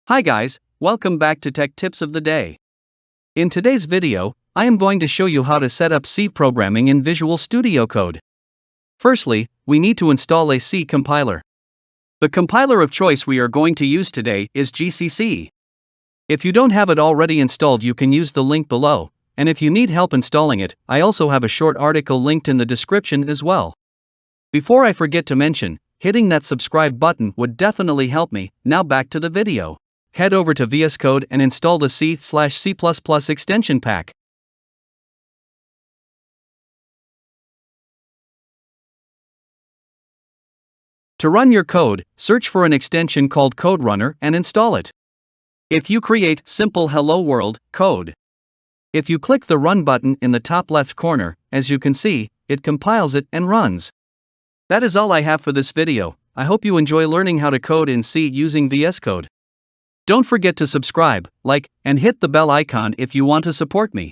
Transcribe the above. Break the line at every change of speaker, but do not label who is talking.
Hi guys, welcome back to Tech Tips of the Day. In today's video, I am going to show you how to set up C programming in Visual Studio Code. Firstly, we need to install a C compiler. The compiler of choice we are going to use today is GCC. If you don't have it already installed, you can use the link below, and if you need help installing it, I also have a short article linked in the description as well. Before I forget to mention, hitting that subscribe button would definitely help me. Now back to the video. Head over to VS Code and install the C/C++ extension pack. To run your code, search for an extension called CodeRunner and install it. If you create simple Hello World code, if you click the Run button in the top left corner, as you can see, it compiles it and runs. That is all I have for this video. I hope you enjoy learning how to code in C using VS Code. Don't forget to subscribe, like, and hit the bell icon if you want to support me.